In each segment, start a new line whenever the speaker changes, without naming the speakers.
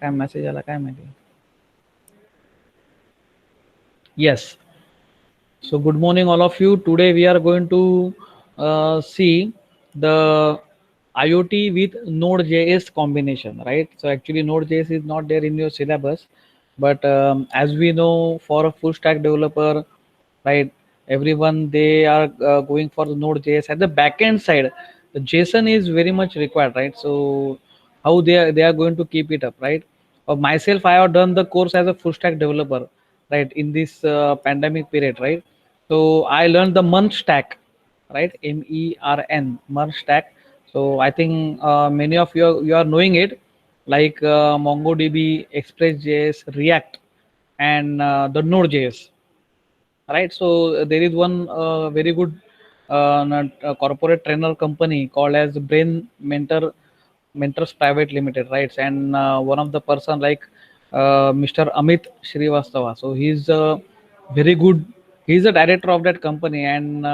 काय मेसेज आला काय माहिती. Yes. So good morning, all of you. Today we are going to see the IoT with Node.js combination, right? So actually Node.js is not there in your syllabus, but as we know, for a full stack developer, right? Everyone they are going for the Node.js at the backend side. The JSON is very much required, right? So how they are going to keep it up, right? Myself, I have done the course as a full stack developer, right? In this pandemic period, right? So I learned the Mern stack, right? MERN, Mern stack. So I think many of you are knowing it, like MongoDB, Express.js, React, and the Node.js, right? So there is one very good corporate trainer company called as Brain Mentors Private Limited, right? And one of the person like Mr. Amit Srivastava. So he's very good. He's the director of that company, and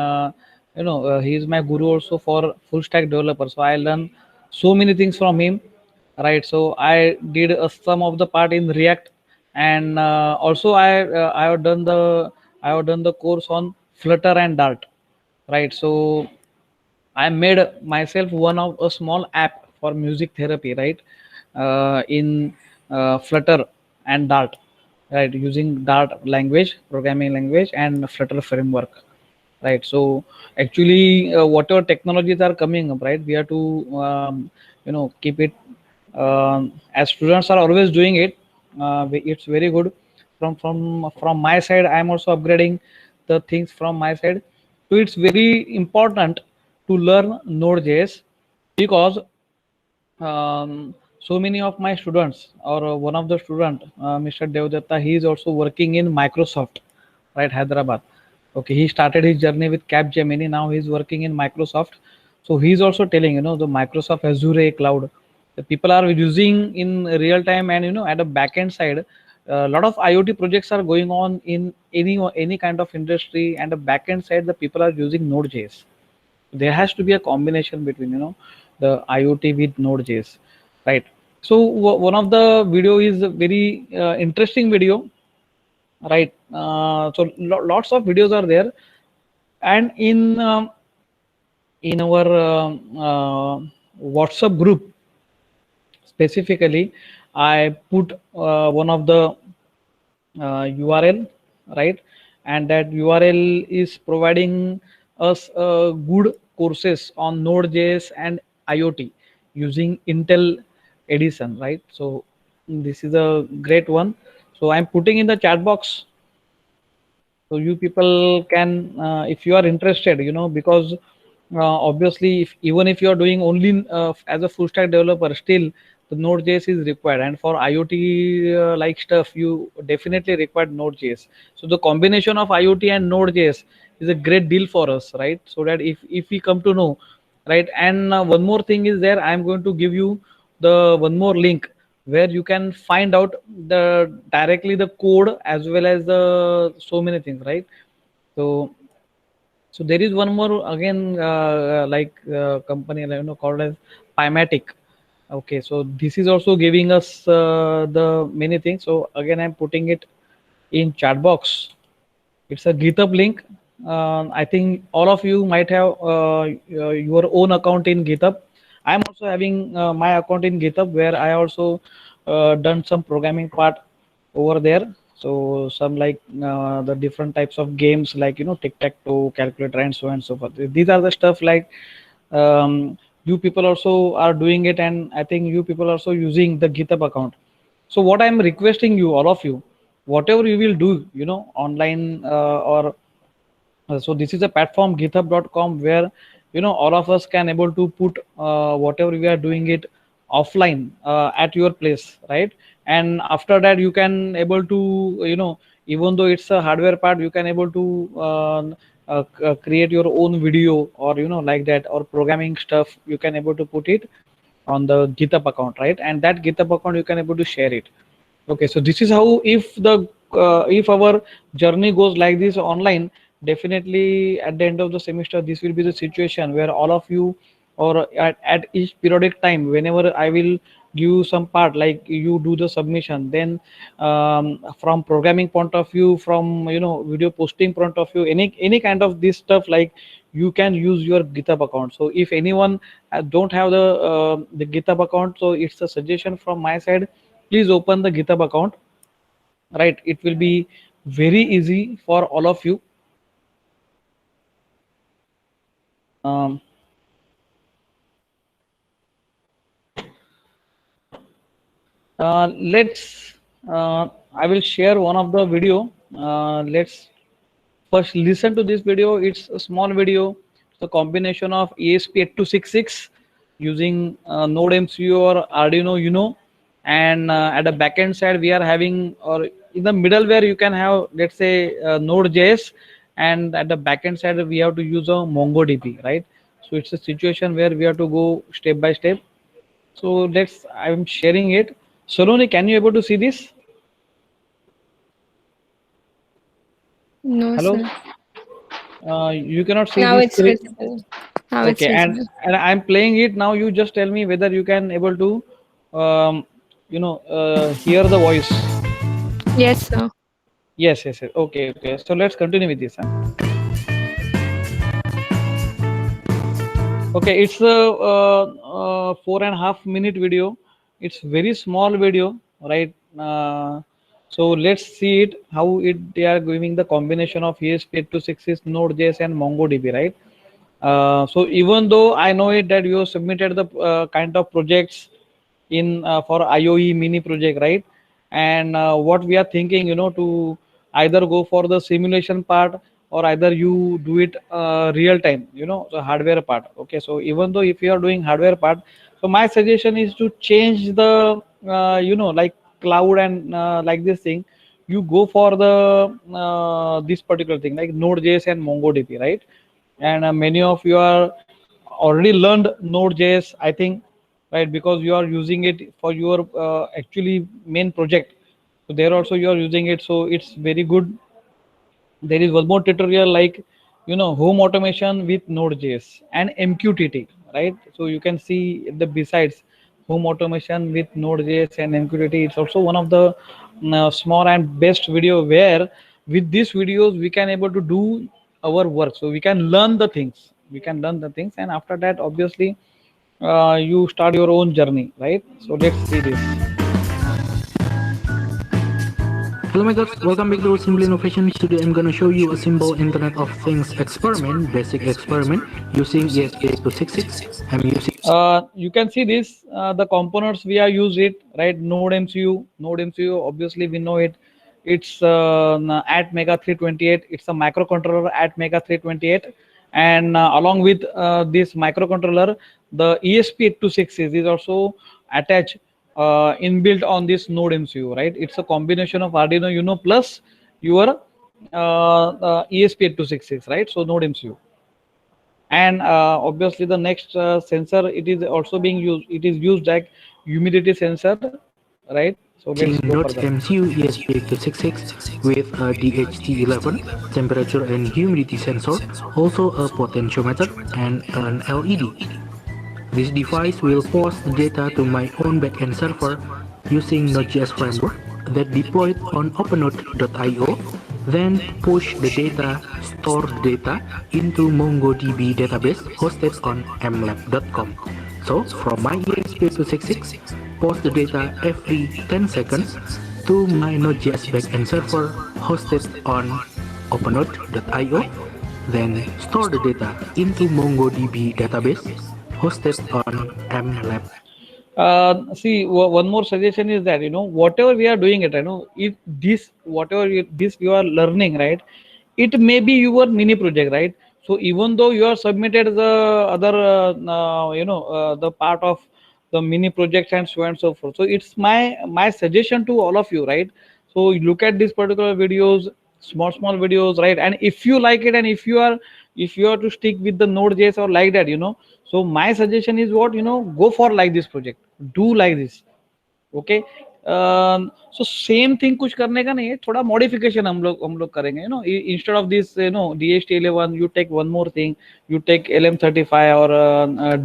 he is my guru also for full stack developer. So I learn so many things from him, right? So I did some of the part in React, and also I have done the course on Flutter and Dart, right? So I made myself one of a small app for music therapy, right? In Flutter and Dart, right? Using Dart language, programming language, and Flutter framework, right? So actually, whatever technologies are coming up, right? We have to keep it. As students are always doing it, it's very good. From my side, I am also upgrading the things from my side. So it's very important to learn Node.js because so many of my students or one of the student, Mr. Devdatta, he is also working in Microsoft, right? Hyderabad. Okay, he started his journey with Capgemini. Now he's working in Microsoft. So he's also telling, the Microsoft Azure cloud, the people are using in real time, and at the backend side, a lot of IoT projects are going on in any kind of industry, and the backend side, the people are using Node.js. There has to be a combination between the IoT with Node.js, right? So one of the video is a very interesting video, right? So lots of videos are there, and in our WhatsApp group specifically, I put one of the URL, right? And that URL is providing us good courses on Node.js and IoT using Intel Edison, right? So this is a great one. So I'm putting in the chat box, so you people can, if you are interested, because obviously, even if you are doing only as a full stack developer, still the Node.js is required, and for IoT like stuff, you definitely require Node.js. So the combination of IoT and Node.js is a great deal for us, right? So that if we come to know, right, and one more thing is there, I'm going to give you the one more link where you can find out the directly the code as well as the so many things, right? So so there is one more again, company, called as Pymatic. Okay, so this is also giving us the many things. So again, I'm putting it in chat box. It's a GitHub link. I think all of you might have your own account in GitHub. I'm also having my account in GitHub, where I also done some programming part over there. So some like the different types of games, like tic tac toe, calculator, and so on and so forth. These are the stuff like you people also are doing it, and I think you people are also using the GitHub account. So what I'm requesting you, all of you, whatever you will do, online, or so this is a platform, github.com, where all of us can able to put whatever we are doing it offline at your place, right? And after that, you can able to, even though it's a hardware part, you can able to create your own video, or like that, or programming stuff, you can able to put it on the GitHub account, right? And that GitHub account, you can able to share it. Okay, so this is how, if our journey goes like this online, definitely at the end of the semester, this will be the situation where all of you, or at each periodic time, whenever I will give some part, like you do the submission, then from programming point of view, from video posting point of view, any kind of this stuff, like you can use your GitHub account. So if anyone don't have the GitHub account, so it's a suggestion from my side, please open the GitHub account, right? It will be very easy for all of you. um, let's I will share one of the video. Let's first listen to this video. It's a small video. It's a combination of ESP8266 using Node MCU or Arduino Uno, and at the backend side we are having, or in the middleware you can have, let's say Node.js, and at the backend side we have to use a MongoDB, right? So it's a situation where we have to go step by step. So I'm sharing it. Saloni, can you able to see this?
No,
Hello?
sir.
You cannot see
Now
this
it's
screen.
visible. Now it's
Okay, and
visible.
I'm playing it now. You just tell me whether you can able to, hear the voice.
Yes, sir.
Yes, yes, yes. Okay, okay. So let's continue with this. Huh? Okay, it's a 4.5 minute video. It's very small video, right? So let's see it how they are giving the combination of ESP8266, Node.js, and MongoDB, right? So even though I know it that you submitted the kind of projects in for IOE mini project, right? And what we are thinking, to either go for the simulation part, or either you do it real time, the hardware part. Okay, so even though if you are doing hardware part, so my suggestion is to change the like cloud and like this thing. You go for the this particular thing like Node.js and MongoDB, right? And many of you are already learned Node.js, I think, right? Because you are using it for your actually main project. So there also you are using it, so it's very good. There is one more tutorial, like home automation with Node.js and MQTT, right? So you can see the besides home automation with Node.js and MQTT, it's also one of the small and best video, where with these videos we can able to do our work. So we can learn the things, and after that obviously you start your own journey, right? So let's see this.
Hello my guys, welcome back to Simple Innovations. Today I'm gonna show you a simple Internet of Things experiment, basic experiment using ESP8266. I'm using
You can see this, the components we are use it, right? Node MCU, obviously we know it. It's at Mega 328. It's a microcontroller at Mega 328, and along with this microcontroller, the ESP8266 is also attached inbuilt on this Node MCU, right? It's a combination of Arduino Uno plus your ESP8266, right? So Node MCU. And obviously the next sensor, it is also being used, it is used like humidity sensor, right? So let's go further.
Nodes MCU ESP8266 with a DHT11 temperature and humidity sensor, also a potentiometer and an LED. This device will post the data to my own backend server using Node.js framework that deployed on OpenNode.io, then push the data, store the data into MongoDB database hosted on mlab.com. So from my ESP8266, post the data every 10 seconds to my Node.js backend server hosted on OpenNode.io, then store the data into MongoDB database hosted on mlab.
See, one more suggestion is that whatever we are doing it, if this whatever this you are learning, right, it may be your mini project, right? So even though you are submitted the other the part of the mini projects and so on and so forth, so it's my suggestion to all of you, right? So you look at these particular videos, small videos, right? And if you like it, and if you are to stick with the Node.js or like that, so my suggestion is what, go for like this project, do like this. Okay, so same thing कुछ करने का नहीं है, थोड़ा modification हम लोग करेंगे, you know, instead of this, you know, DHT11, you take one more thing, you take LM35 or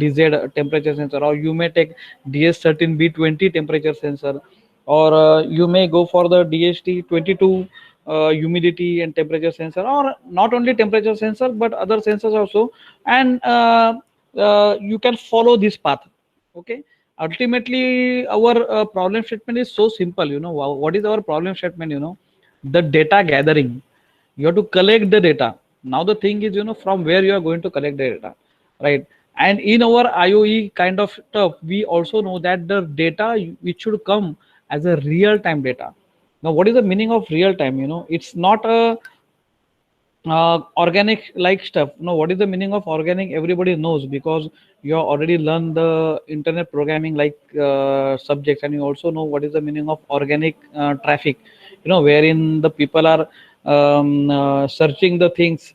DZ temperature sensor, or you may take DS13B20 temperature sensor, or you may go for the DHT22 humidity and temperature sensor, or not only temperature sensor but other sensors also, and you can follow this path. Okay, ultimately our problem statement is so simple, you know. What is our problem statement, you know? The data gathering. You have to collect the data. Now the thing is, you know, from where you are going to collect the data, right? And in our IOE kind of stuff, we also know that the data which should come as a real time data. Now what is the meaning of real time? You know, it's not a organic like stuff. No, what is the meaning of organic? Everybody knows, because you have already learned the internet programming like subjects, and you also know what is the meaning of organic traffic, you know, wherein the people are searching the things,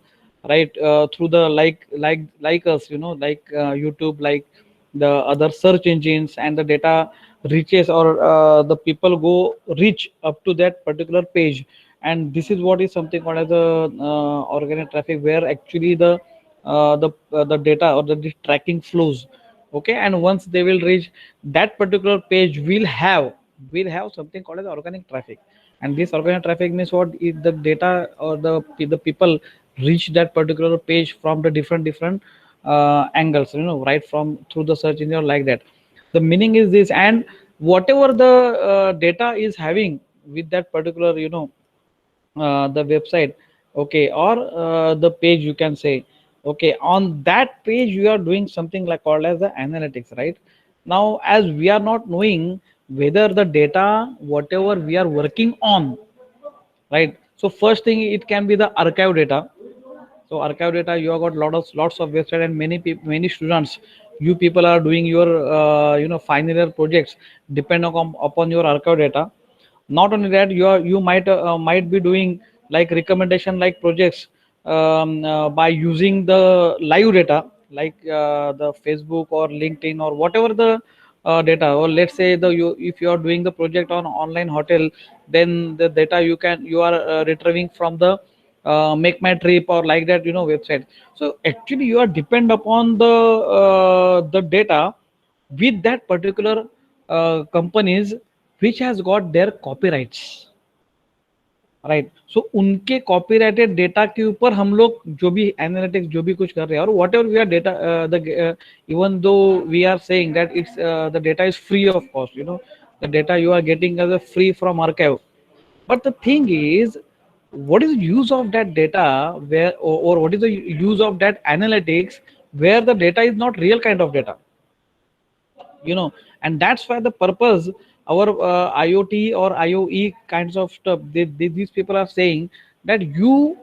right, through the like us, you know, like YouTube, like the other search engines, and the data reaches, or the people go reach up to that particular page. And this is what is something called as the organic traffic, where actually the data or the tracking flows. Okay, and once they will reach that particular page, will have something called as organic traffic. And this organic traffic means what is the data, or the people reach that particular page from the different angles, you know, right from through the search engine, like that. The meaning is this. And whatever the data is having with that particular, you know, the website, okay, or the page, you can say, okay, on that page you are doing something like called as the analytics, right? Now as we are not knowing whether the data whatever we are working on, right? So first thing, it can be the archive data. So archive data, you have got lots of website, and many students, you people are doing your you know, final year projects depend upon your archive data. Not only that, you might be doing like recommendation like projects by using the live data, like the Facebook or LinkedIn or whatever the data. Or let's say if you are doing the project on online hotel, then the data you are retrieving from the make my trip or like that, you know, website. So actually you are depend upon the data with that particular companies which has got their copyrights, right. So उनके copyrighted data के ऊपर हम लोग जो भी analytics जो भी कुछ कर रहे हैं, और whatever we are data, even though we are saying that it's the data is free of cost, you know, the data you are getting as a free from archive. But the thing is, what is the use of that data, where, or what is the use of that analytics where the data is not real kind of data, you know? And that's why the purpose, our IoT or IoE kinds of stuff, these people are saying that you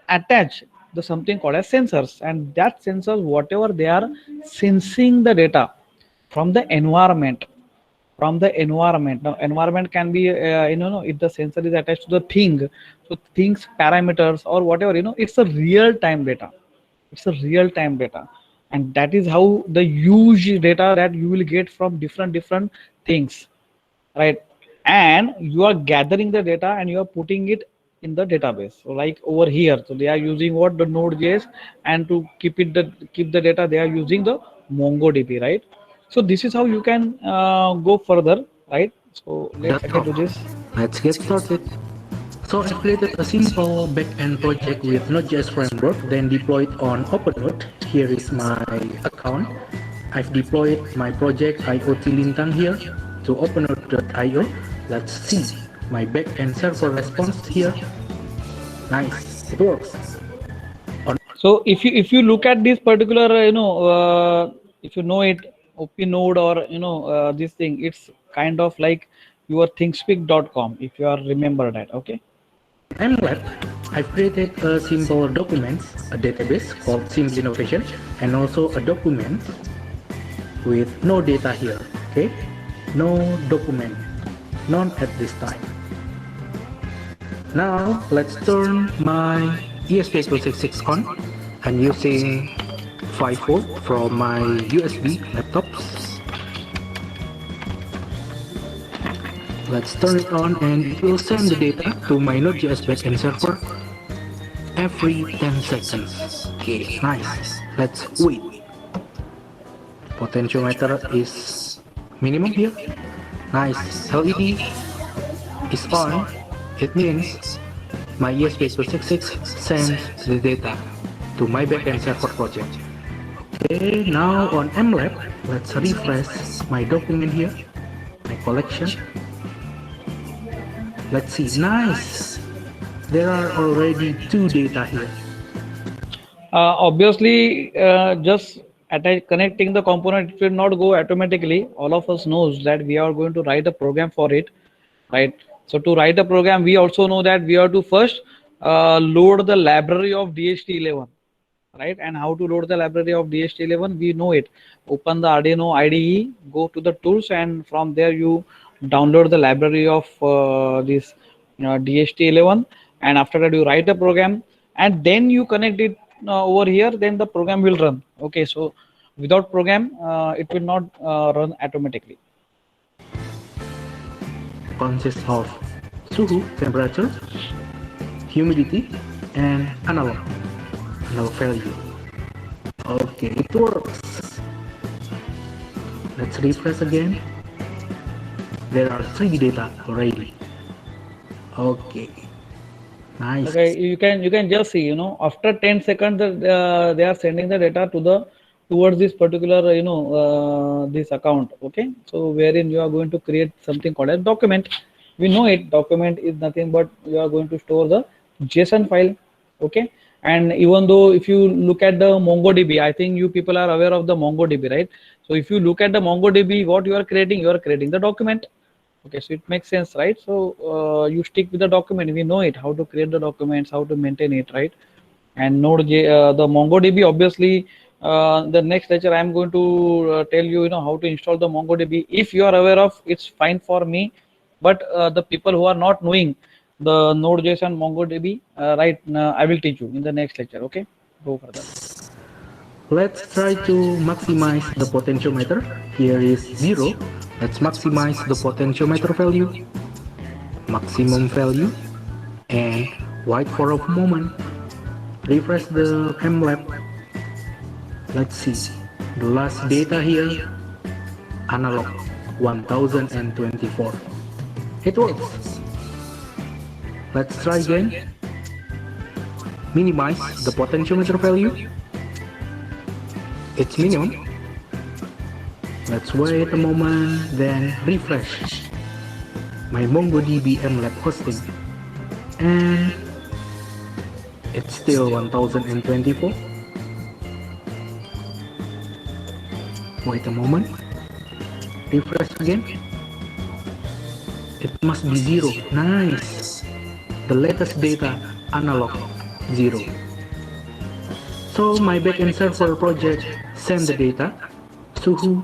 attach the something called as sensors, and that sensors, whatever they are sensing the data from the environment, now environment can be you know, if the sensor is attached to the thing, so things parameters or whatever, you know, it's a real time data, it's a real time data. And that is how the huge data that you will get from different things, right? And you are gathering the data and you are putting it in the database. So like over here, so they are using what, the Node.js, and to keep the data, they are using the MongoDB, right? So this is how you can go further, right? So let's
That's
get to
all.
this.
Let's get started. So I've created a simple backend project with Node.js framework, then deployed on OpenNode. Here is my account. I've deployed my project IoT Lintang here to OpenNode.io. Let's see my backend server response here. Nice, it works.
So if you look at this particular, you know, if you know it, OP node, or you know, this thing, it's kind of like your thingspeak.com, if you are remember that. Okay.
I'm glad I've created a simple document, a database called Simple Innovation, and also a document with no data here. Okay, no document, none at this time. Now let's turn my ESP8266 on. I'm using 5 volt from my USB laptops. Let's turn it on and it will send the data to my Node.js backend server every 10 seconds. Okay, nice. Let's wait. Potentiometer is minimum here. Nice. LED is on. It means my ESP8266 sends the data to my backend server project. Okay, now on MLab, let's refresh my document here, my collection. Let's see, nice. There are already 2 data here.
Obviously, just connecting the component, it will not go automatically. All of us knows that we are going to write a program for it, right? So to write a program, we also know that we have to first load the library of DHT11, right? And how to load the library of DHT11, we know it. Open the Arduino IDE, go to the tools, and from there you download the library of this DHT11, and after that you write a program, and then you connect it over here, then the program will run. Okay, so without program, it will not run automatically.
Consists of suhu, temperature, humidity, and analog value. Okay, it works. Let's refresh again. There are 3 data already. Okay, nice.
Okay, you can just see, after 10 seconds, they are sending the data towards this particular, this account. Okay, so wherein you are going to create something called a document. We know it. Document is nothing but you are going to store the JSON file. Okay, and even though if you look at the MongoDB, I think you people are aware of the MongoDB, right? So if you look at the MongoDB, what you are creating the document. Okay, so it makes sense, right? So you stick with the document. We know it, how to create the documents, how to maintain it, right? And the MongoDB, obviously, the next lecture I'm going to tell you, how to install the MongoDB. If you are aware of, it's fine for me. But the people who are not knowing the Node.js and MongoDB, right? I will teach you in the next lecture. Okay, go further.
Let's try to maximize the potentiometer. Here is 0. Let's maximize the potentiometer value, maximum value, and wait for a moment. Refresh the MLab. Let's see. The last data here, analog 1024. It works. Let's try again. Minimize the potentiometer value. It's minimum. Let's wait a moment, then refresh my MongoDB MLab hosting, and it's still 1024. Wait a moment, refresh again. It must be 0. Nice. The latest data, analog 0. So my backend server project send the data, suhu,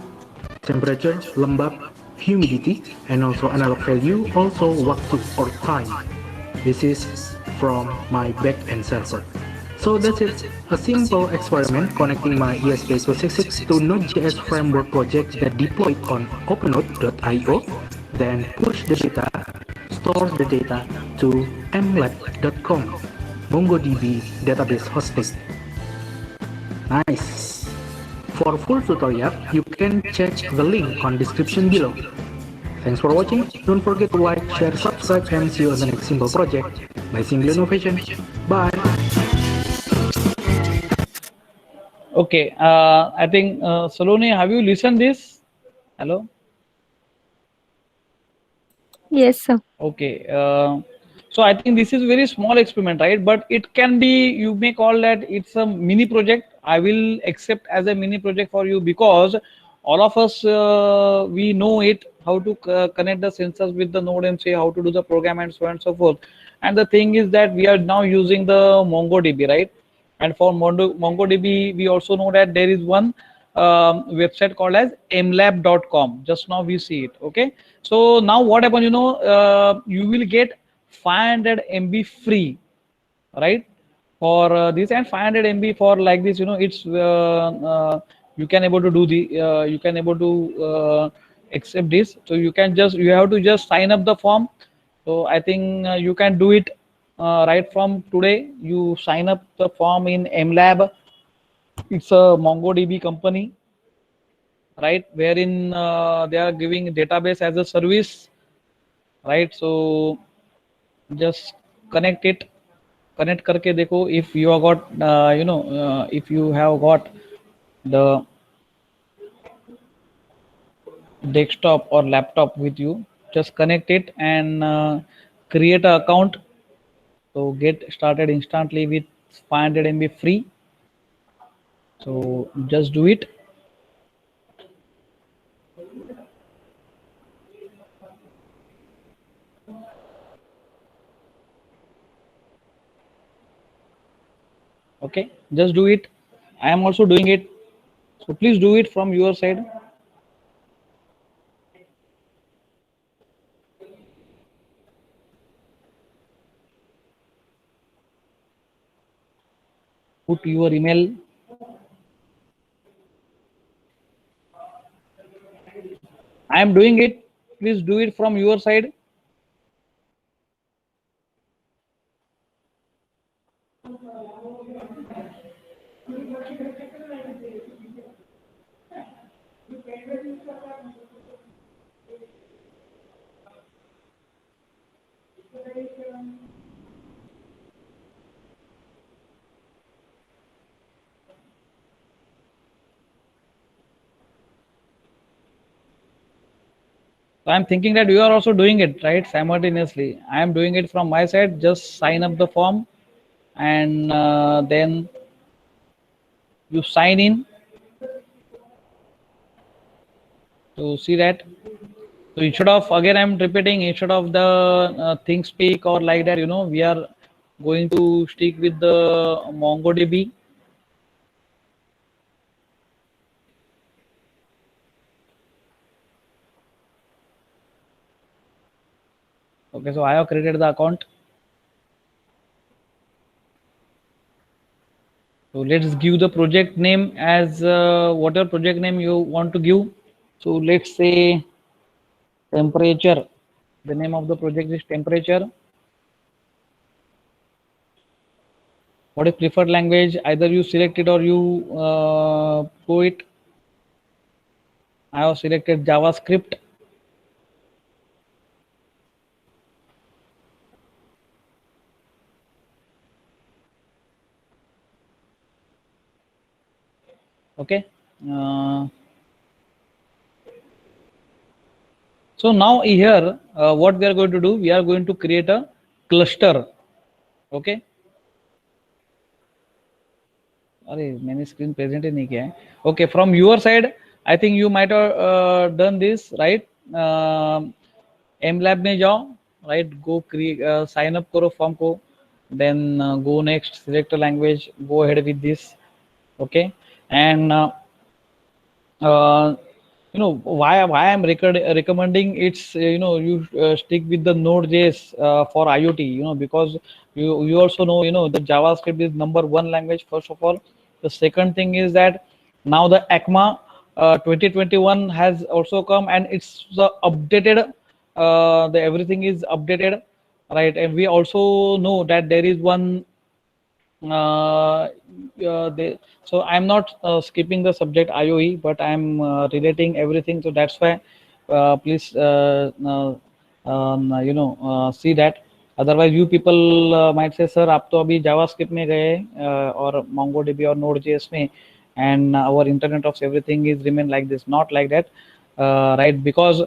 temperature, lembab, humidity, and also analog value, also waktu or time. This is from my backend server. So that's it, a simple experiment connecting my ESP8266 to Node.js framework project that deployed on OpenNode.io, then push the data, store the data to mlab.com, MongoDB database hosting. Nice. For full tutorial, you can check the link on description below. Thanks for watching. Don't forget to like, share, subscribe, and see you on the next simple project by Simple Innovation. Bye.
Okay, I think Saloni, have you listened this? Hello.
Yes, sir.
Okay. So I think this is very small experiment, right? But it can be, you may call that it's a mini project. I will accept as a mini project for you because all of us, we know it, how to connect the sensors with the node MC, how to do the program and so on and so forth. And the thing is that we are now using the MongoDB, right? And for MongoDB, we also know that there is one website called as mlab.com. Just now we see it. Okay. So now what happened, you will get 500 MB free, right? For this, and 500 MB for like this, it's you can able to do the you can able to accept this. So you have to just sign up the form. So I think you can do it right from today. You sign up the form in MLab. It's a MongoDB company, right? Wherein they are giving database as a service, right? So just connect it, connect करके देखो if you have got if you have got the desktop or laptop with you, just connect it and create an account. So get started instantly with 500 MB free. So just do it. Okay, just do it. I am also doing it. So please do it from your side. Put your email. I am doing it. Please do it from your side. So I'm thinking that you are also doing it right simultaneously. I am doing it from my side. Just sign up the form and then you sign in to see that. So instead of, again I'm repeating, instead of the thing speak or like that, we are going to stick with the MongoDB. Okay, so I have created the account. So let's give the project name as whatever project name you want to give. So let's say temperature. The name of the project is temperature. What is preferred language? Either you select it or you go it. I have selected JavaScript. Okay. So now here, what we are going to do, we are going to create a cluster. Okay. अरे मैंने screen present ही नहीं किया है. Okay, from your side, I think you might have done this, right? MLab में जाओ, right? Go create, sign up करो form को, then go next, select a language, go ahead with this. Okay, and why I'm recommending it's you stick with the Node.js for IoT, because you also know the JavaScript is #1 language first of all. The second thing is that now the ECMA 2021 has also come and it's updated. The everything is updated, right? And we also know that there is one so I'm not skipping the subject IOE, but I'm relating everything. So that's why please see that. Otherwise you people might say sir आप तो अभी JavaScript में गए और MongoDB और Node.js में and our internet of everything is remain like this. Not like that, right? Because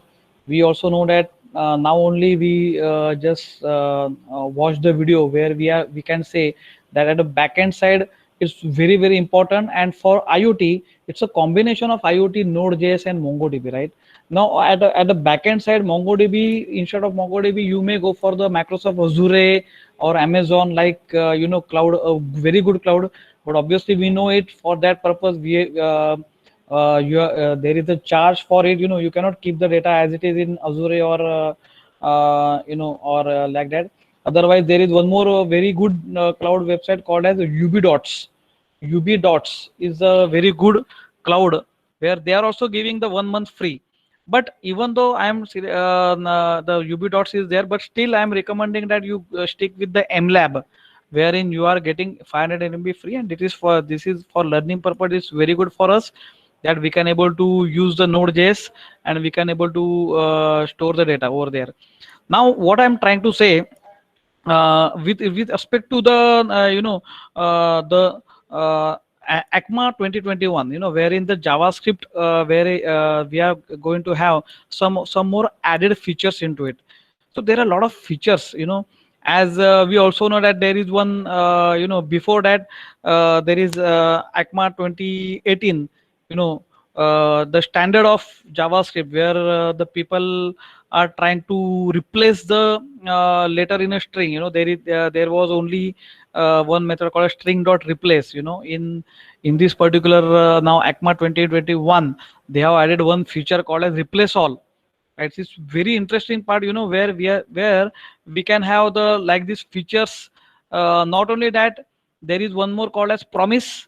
we also know that now only we just watch the video where we can say that at the backend side it's very important, and for IoT it's a combination of IoT, Node.js and MongoDB, right? Now at the backend side, MongoDB, instead of MongoDB you may go for the Microsoft Azure or Amazon, like cloud, a very good cloud, but obviously we know it for that purpose there is a charge for it. You cannot keep the data as it is in Azure or like that. Otherwise there is one more very good cloud website called as UBDots. UBDots is a very good cloud where they are also giving the 1 month free. But even though the UB dots is there, but still I'm recommending that you stick with the MLab, wherein you are getting 500 MB free, and this is for learning purpose. It's very good for us that we can able to use the Node.js, and we can able to store the data over there. Now, what I'm trying to say, with respect to the the ACMA 2021, wherein the JavaScript, where we are going to have some more added features into it. So there are a lot of features, as we also know that there is one, before that, there is ACMA 2018, the standard of JavaScript, where the people are trying to replace the letter in a string. There was only one method called string dot replace. In this particular, now ACMA 2021, they have added one feature called as replace all. Right, it's very interesting part, where we can have the like these features. Not only that, there is one more called as promise.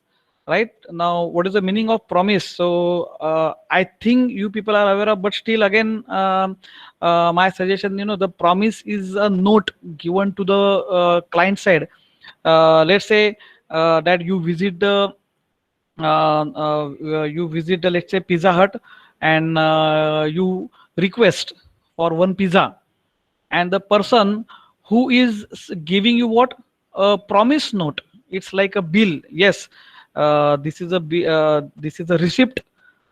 Right now, what is the meaning of promise? So I think you people are aware of, but still again, my suggestion, the promise is a note given to the client side. Let's say that you visit the, let's say, Pizza Hut, and you request for one pizza, and the person who is giving you what, a promise note, it's like a bill. Yes, this is a receipt,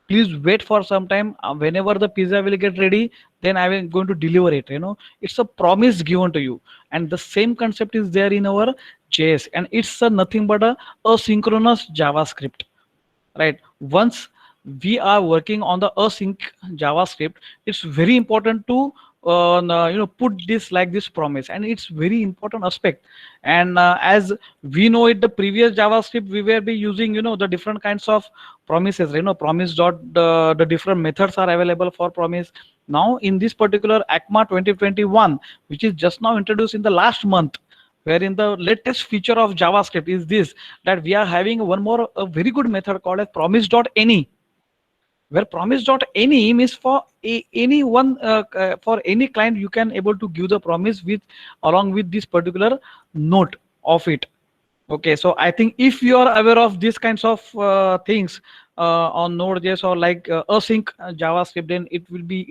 please wait for some time. Whenever the pizza will get ready, then I will going to deliver it. It's a promise given to you, and the same concept is there in our JS, and it's nothing but a asynchronous JavaScript. Right, once we are working on the async JavaScript, it's very important to put this like this promise, and it's very important aspect. And as we know it, the previous JavaScript, we were be using the different kinds of promises. Promise dot, the different methods are available for promise. Now in this particular ACMA 2021, which is just now introduced in the last month, wherein the latest feature of JavaScript is this, that we are having one more a very good method called as promise.any, where promise.any means for any one, for any client, you can able to give the promise with along with this particular note of it. Okay, so I think if you are aware of these kinds of things on Node.js, or like async JavaScript, then it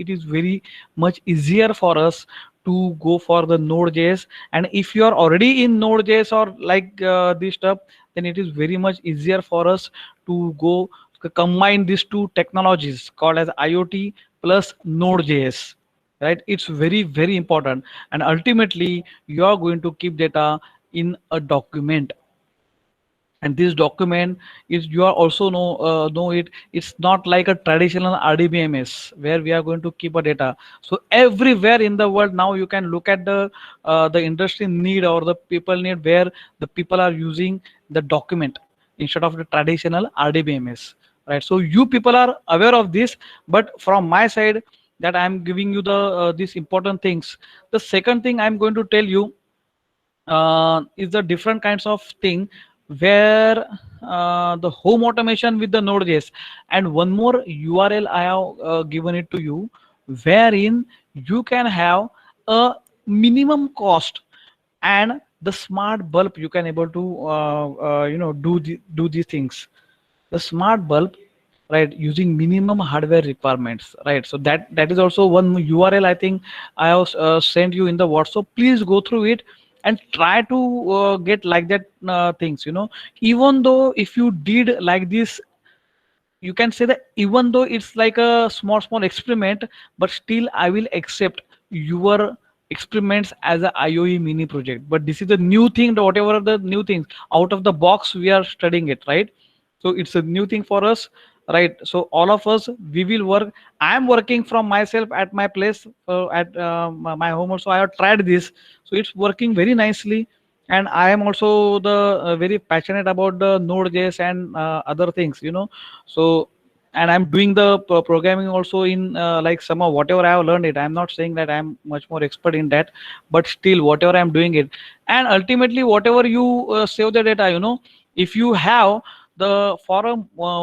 is very much easier for us to go for the Node.js. And if you are already in Node.js or like this stuff, then it is very much easier for us to go combine these two technologies called as IoT plus Node.js. Right, it's very, very important, and ultimately you are going to keep data in a document, and this document is, you are also know it, it's not like a traditional RDBMS where we are going to keep a data. So everywhere in the world now, you can look at the industry need or the people need, where the people are using the document instead of the traditional RDBMS. Right, so you people are aware of this, but from my side, that I'm giving you the these important things. The second thing I'm going to tell you is the different kinds of thing, where the home automation with the Node.js, and one more URL I have given it to you, wherein you can have a minimum cost and the smart bulb, you can able to do these things. The smart bulb, right, using minimum hardware requirements. Right, so that is also one URL I think I have sent you in the WhatsApp. Please go through it and try to get like that things. Even though if you did like this, you can say that even though it's like a small experiment, but still I will accept your experiments as a IOE mini project. But this is a new thing, whatever the new things out of the box, we are studying it. Right, so it's a new thing for us. Right, so all of us, we will work. I am working from myself at my place, at my home also. I have tried this, so it's working very nicely. And I am also the very passionate about the Node.js and other things. So, and I'm doing the programming also in like some of whatever I have learned it. I'm not saying that I'm much more expert in that, but still whatever I'm doing it. And ultimately, whatever you save the data, if you have for a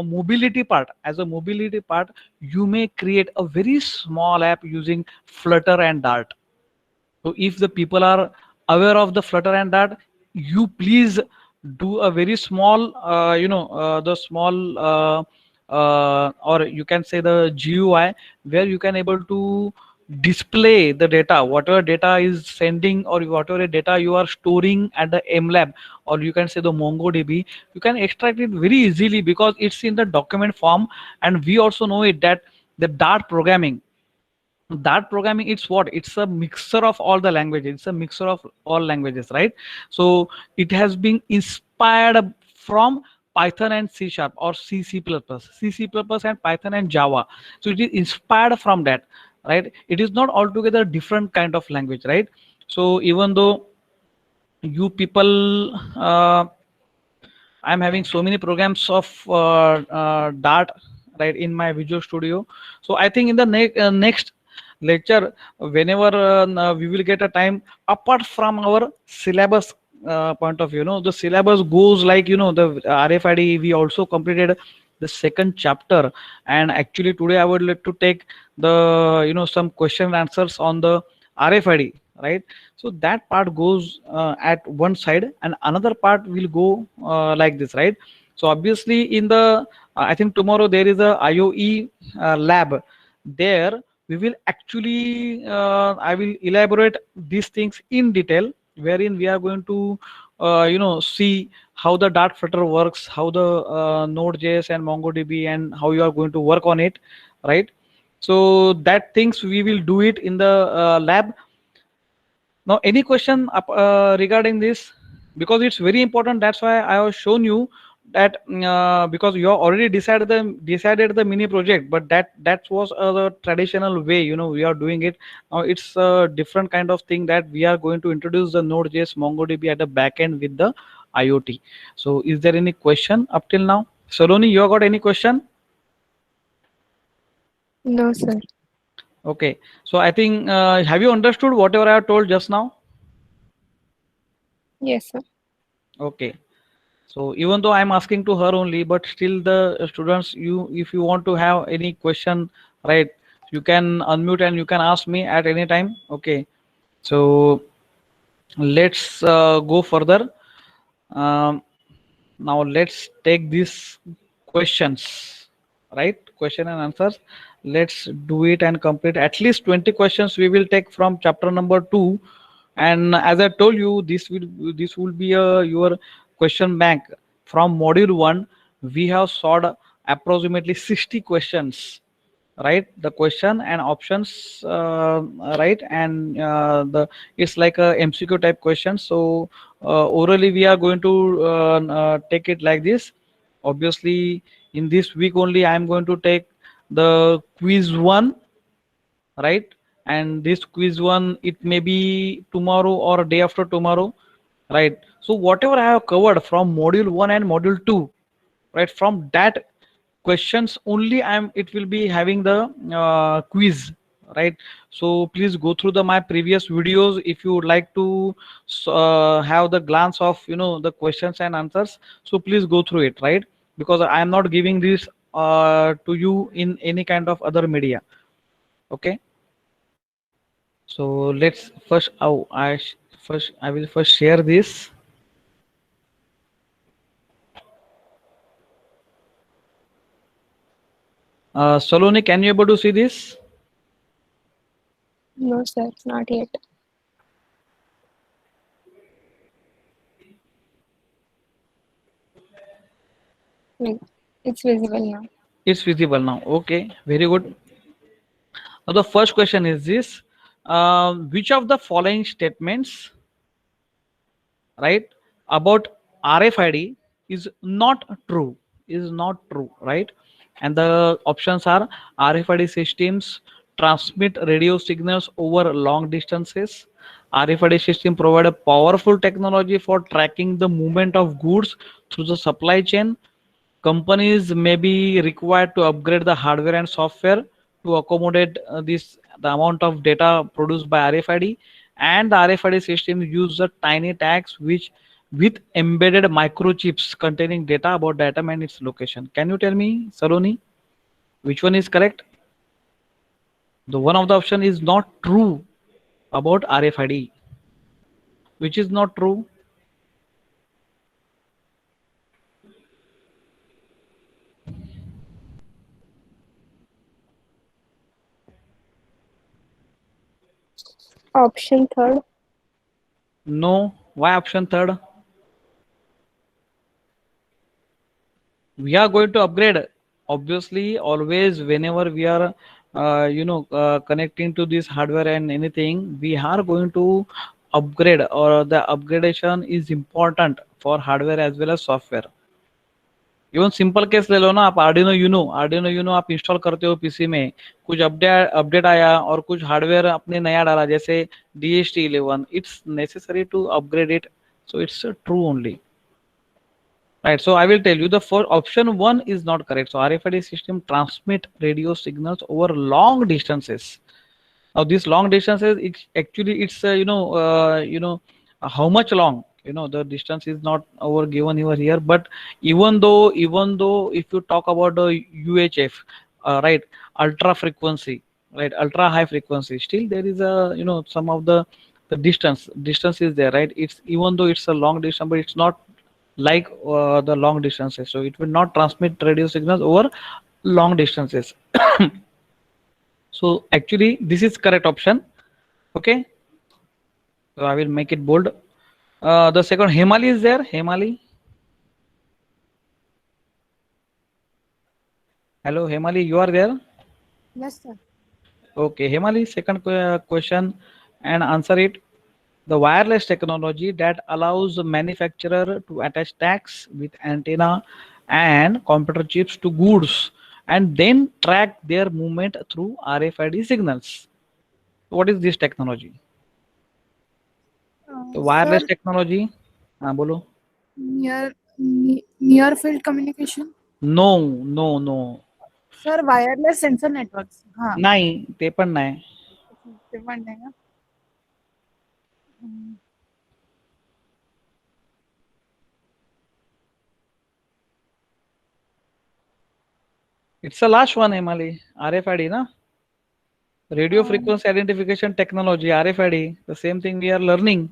mobility part, as a mobility part, you may create a very small app using Flutter and Dart. So if the people are aware of the Flutter and Dart, you please do a very small, the small, or you can say the GUI, where you can able to display the data, whatever data is sending or whatever data you are storing at the MLab, or you can say the MongoDB, you can extract it very easily because it's in the document form. And we also know it that the Dart programming, it's what, it's a mixture of all the languages, it's a mixture of all languages, right? So it has been inspired from Python and C sharp, or C++, and Python and Java. So it is inspired from that, right? It is not altogether different kind of language, right? So even though you people, I'm having so many programs of Dart, right, in my Visual Studio. So I think in the next lecture, whenever we will get a time, apart from our syllabus point of view, the syllabus goes like, the RFID, we also completed the second chapter. And actually today I would like to take the, some question and answers on the RFID, right? So that part goes at one side, and another part will go like this, right? So obviously in the I think tomorrow there is a IOE lab. There we will actually I will elaborate these things in detail, wherein we are going to see how the Dart Flutter works, how the Node.js and MongoDB, and how you are going to work on it, right? So that things we will do it in the lab. Now, any question regarding this? Because it's very important. That's why I have shown you that, because you have already decided the mini project, but that was the traditional way. We are doing it now. It's a different kind of thing that we are going to introduce the Node.js MongoDB at the backend with the IoT. So, is there any question up till now? Saloni, you got any question?
No, sir.
Okay. So I think have you understood whatever I have told just now?
Yes, sir.
Okay. So even though I'm asking to her only, but still the students, if you want to have any question, right, you can unmute and you can ask me at any time. Okay. So let's go further. Now let's take these questions, right? Question and answers. Let's do it and complete at least 20 questions we will take from chapter number 2. And as I told you, this will be your question bank from module 1. We have solved approximately 60 questions, right? The question and options, right? And the it's like a MCQ type question. So orally we are going to take it like this. Obviously in this week only I am going to take the quiz 1, right? And this quiz 1, it may be tomorrow or day after tomorrow, right? So whatever I have covered from module 1 and module 2, right, from that questions only it will be having the quiz, right? So please go through my previous videos if you would like to have the glance of the questions and answers. So please go through it, right? Because I am not giving this to you in any kind of other media. Okay. So let's first, I will first share this. Saloni, can you able to see this?
No, sir. Not yet. Like, it's visible now.
It's visible now. Okay, very good. Now the first question is this: which of the following statements, right, about RFID is not true? Is not true, right? And the options are: RFID systems transmit radio signals over long distances. RFID system provide a powerful technology for tracking the movement of goods through the supply chain. Companies may be required to upgrade the hardware and software to accommodate the amount of data produced by RFID. And the RFID system use the tiny tags which with embedded microchips containing data about the atom and its location. Can you tell me, Saloni, which one is correct? The one of the option is not true about RFID. Which is not true?
Option third.
No. Why option third? We are going to upgrade. Obviously, always whenever we are, connecting to this hardware and anything, we are going to upgrade, or the upgradation is important for hardware as well as software. Even simple case ले लो ना आप, Arduino Uno आप install करते हो PC में, कुछ update आया और कुछ हार्डवेयर आपने नया डाला जैसे DHT11, it's necessary to upgrade it, so it's true only, right? So I will tell you the first option 1 is not correct. So RFID system transmit radio signals over long distances. Now this long distances, it's actually it's how much long, the distance is not over given over here, but even though if you talk about the UHF, right, ultra frequency, right, ultra high frequency, still there is a, some of the distance is there, right? It's even though it's a long distance, but it's not like the long distances, so it will not transmit radio signals over long distances. So actually this is correct option. Okay, so I will make it bold. The second, Hemali is there. Hemali, hello Hemali, you are there?
Yes, sir.
Okay, Hemali, second question and answer it. The wireless technology that allows the manufacturer to attach tags with antenna and computer chips to goods and then track their movement through RFID signals. What is this technology? The wireless
Sir,
technology. Bolo.
near field communication.
No, no, no.
Sir, wireless sensor networks. हाँ,
नाही, ते पण नाही.
ते पण नाही का?
It's the last one, Emily. RFID, na? Radio
Um,
frequency identification technology, RFID. The same thing we are learning,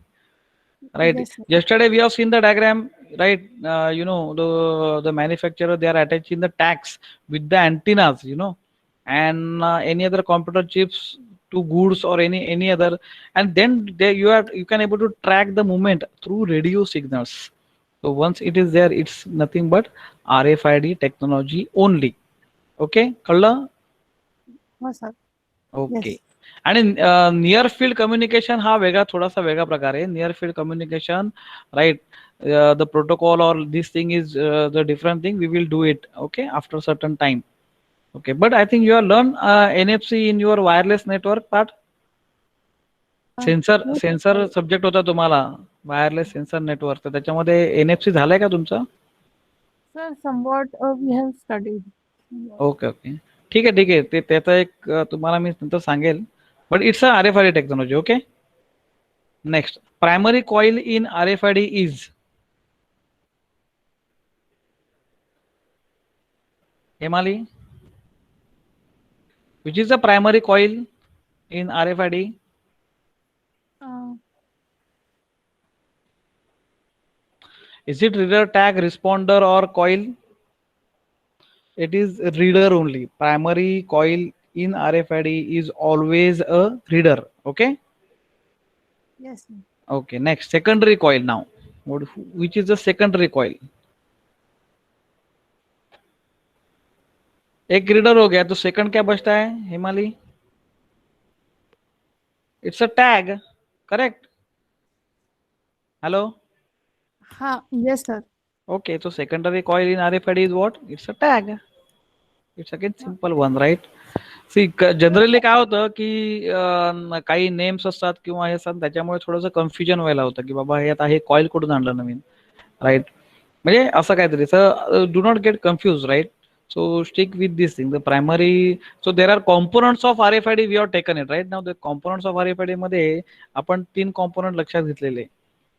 right?
Yes, sir.
Yesterday we have seen the diagram, right? The manufacturer, they are attaching the tags with the antennas, and any other computer chips to goods or any other, and then you can able to track the movement through radio signals. So once it is there, it's nothing but RFID technology only. Okay, कळलं?
हो sir.
Okay.
Yes.
आणि near field communication हा वेगळा, थोडासा वेगळा प्रकार आहे. Near field communication, right, the protocol or this thing is the different thing. We will do it, okay, after certain time. Okay, but I think you have learned NFC in your wireless network part. Sensor subject होता तुम्हाला, wireless sensor network, तर त्याच्यामध्ये NFC झालाय का तुमचा?
Sir, somewhat we have studied.
Okay okay, ठीक आहे ठीक आहे, ते त्याचा एक तुम्हाला मी नंतर सांगेल, but it's a RFID technology. Okay, next, primary coil in RFID is Hemali, which is the primary coil in RFID? Is it reader, tag, responder or coil? It is reader only. Primary coil in RFID is always a reader. Okay.
Yes, sir.
Okay, next, secondary coil now. Which is the secondary coil? एक reader हो गया, तो second क्या बचता है हिमाली? It's a tag, correct? Hello?
हाँ, yes, sir.
Okay, so secondary coil in RFID is what? It's a tag. It's again simple one, right? See, generally काय होतं की काही नेम्स असतात किंवा हे असतात, त्याच्यामुळे थोडंसं कन्फ्युजन व्हायला होतं की बाबा हे आता हे कॉईल कुठून आणलं नवीन, राईट? म्हणजे असं काहीतरी, so do not get confuse, right? So stick with this thing, the primary. So there are components of RFID, we have taken it right now. The components of RFID मध्ये आपण 3 component लक्षात घेतलेले,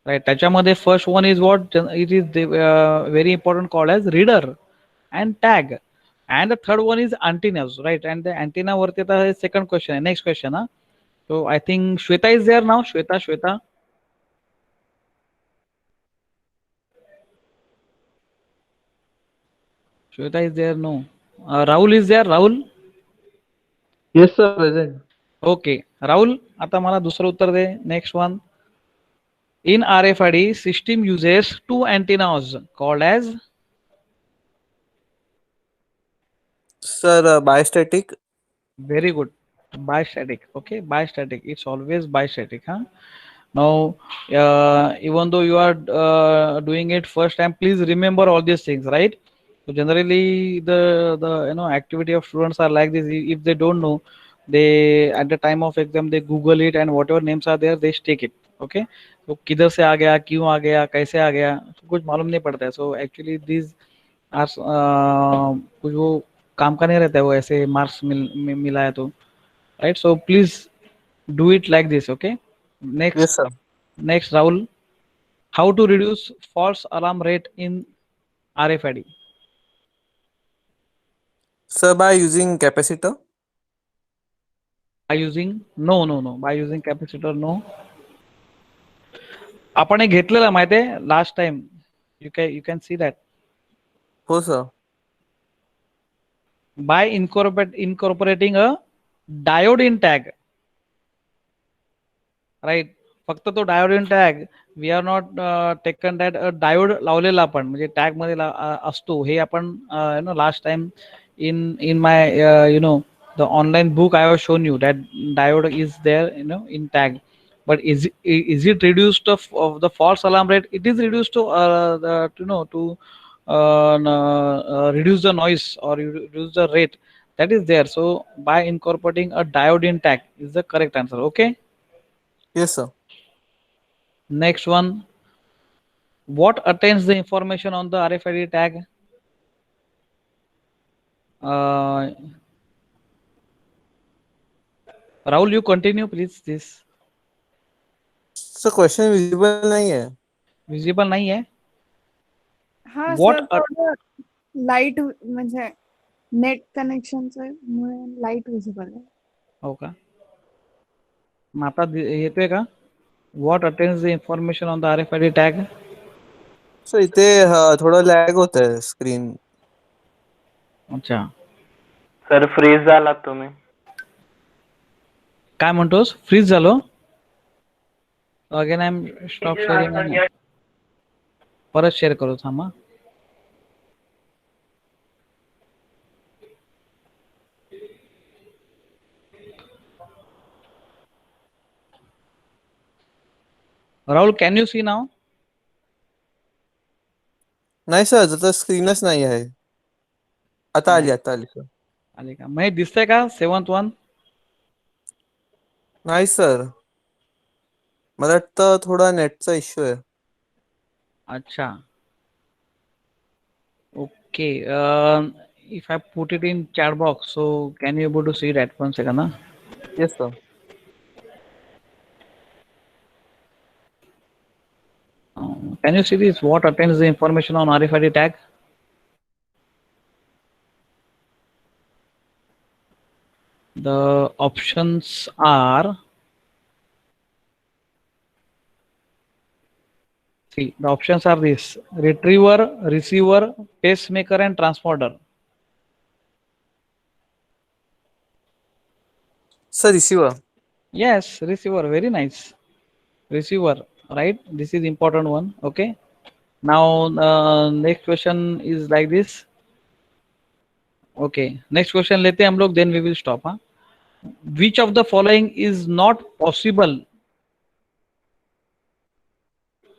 right? त्याच्यामध्ये first one is what it is very important called as reader and tag, and the third one is antennas, right? And the antenna वरती आता हे second question आहे, next question हा. So I think Shweta is there now. Shweta. Shweta is there? No. Rahul is there? Rahul?
Yes, sir, present.
Okay. Rahul, आता मला दुसरं उत्तर दे. Next one. In RFID, system uses two antennas called as
Sir, bistatic.
very good. Bistatic. Okay, bistatic. It's always bistatic, huh? Now, even though you are doing it first time, please remember all these things, right? So generally, the activity of students are like this. If they don't know, they at the time of exam they Google it and whatever names are there, they stick it. Okay. तो किधर से आ गया, क्यों आ गया, कैसे आ गया, तो कुछ मालूम नहीं पड़ता है. So actually these are कुछ वो काम का नहीं रहता है, वो ऐसे मार्क्स मिला है तो, right? So please do it like this. Okay. Next.
Yes, sir.
Next, Rahul, how to reduce false alarm rate in RFID?
Sir, by using capacitor.
By using no. By using capacitor, no. आपण हे घेतलेलं माहिती आहे last time. You can see that.
हो sir.
By incorporating a diode in tag. Right. फक्त तो diode in tag, we are not taken that diode लावलेला आपण म्हणजे टॅग मध्ये असतो हे आपण last time in my the online book I have shown you that diode is there in tag, but is it reduced of the false alarm rate? It is reduced to reduce the noise or reduce the rate that is there. So by incorporating a diode in tag is the correct answer. Okay.
Yes, sir.
Next one, what attains the information on the RFID tag? Rahul, you continue please. This
Sir, question visible नहीं है.
visible नहीं है.
हा
What
sir थोडं light म्हणजे net कनेक्शनचं मुळे light visible आहे.
हो का? मग आता येतोय का? What attains the information on the RFID tag?
Sir, इथे थोडं लॅग होत आहे स्क्रीन.
अच्छा.
सर फ्रीज झाला तुम्ही.
काय म्हणतोस? फ्रीज झालो? Again I am stop sharing. परत शेअर करू थांबा. Rahul, can you see now?
नाही सर, आता स्क्रीनच नाही आहे. आता आली सर.
आले का? मग दिसतंय का 7th one?
नाही सर, मला वाटतं थोडा नेटचा इश्यू आहे.
अच्छा. Okay. If I put it in chat box, so can you able to see that? 1 second, huh?
Yes, sir.
Can you see this? What attains the information on RFID tag? The options are, see, the options are this: retriever, receiver, pacemaker, and transponder.
Sir, receiver.
Yes, receiver. Very nice. Receiver, right? This is important one. Okay. Now next question is like this. Okay. Next question लेते हैं हम लोग, then we will stop. Huh? Which of the following is not possible?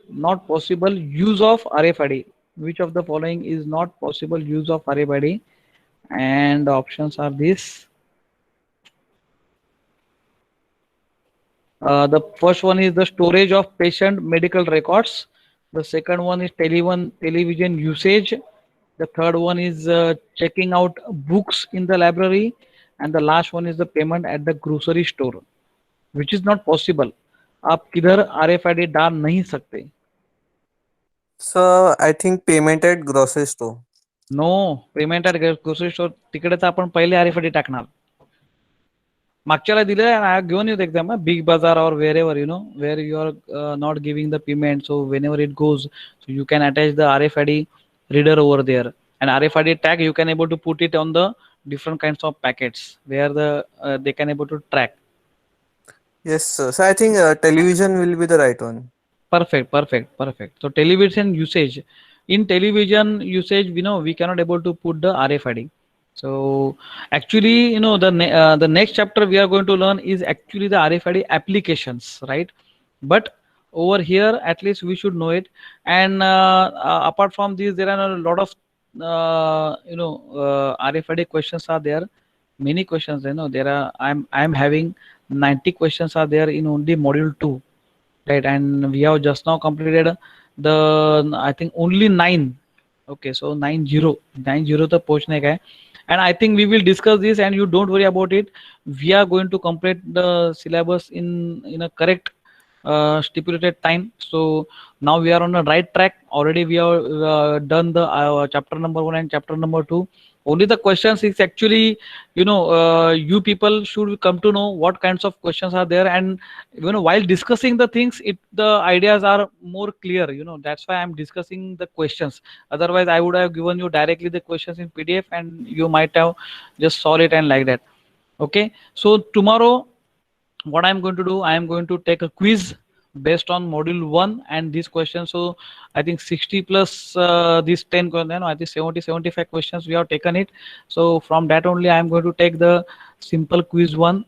Not possible use of RFID. Which of the following is not possible use of RFID? And the options are this. The first one is the storage of patient medical records. The second one is television usage. The third one is checking out books in the library. And the last one is the payment at the grocery store, which is not possible. आप किधर RFID डाल नहीं सकते.
Sir I think payment at grocery store.
No, payment at grocery store तिकडे तर आपण पहिले RFID टाकणार. मागच्याला दिलेलं आहे, I given you exam, Big Bazaar or wherever you know where you are not giving the payment, so whenever it goes, so you can attach the RFID reader over there, and RFID tag you can able to put it on the different kinds of packets where they can able to track.
Yes, sir. So I think television will be the right one.
Perfect. So television usage, in television usage, we cannot able to put the RFID. So actually, the next chapter we are going to learn is actually the RFID applications, right? But over here, at least we should know it. And apart from this, there are a lot of RFID questions are there. Many questions, there are. I'm having 90 questions are there in only module 2. Right, and we have just now completed the, I think only 9. Okay, so 90 the portion hai, and I think we will discuss this, and you don't worry about it. We are going to complete the syllabus in a correct stipulated time. So now we are on the right track. Already we have done the chapter number 1 and chapter number 2. Only the questions is actually, you people should come to know what kinds of questions are there, and while discussing the things, the ideas are more clear. That's why I'm discussing the questions. Otherwise, I would have given you directly the questions in PDF, and you might have just solved it and like that. Okay, so tomorrow, what I'm going to do, I am going to take a quiz based on module 1 and these questions. So I think 60 plus these 10, I think 75 questions we have taken it. So from that only I am going to take the simple quiz 1,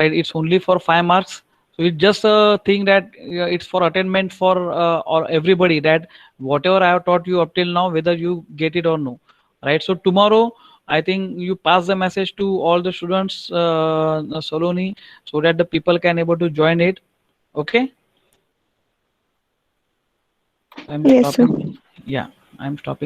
right? It's only for 5 marks. So it's just a thing that it's for attainment for or everybody, that whatever I have taught you up till now, whether you get it or no, right? So tomorrow, I think you pass the message to all the students, Soloni, so that the people can able to join it. Okay. I'm
Yes, sir.
stopping. Yeah, I'm stopping.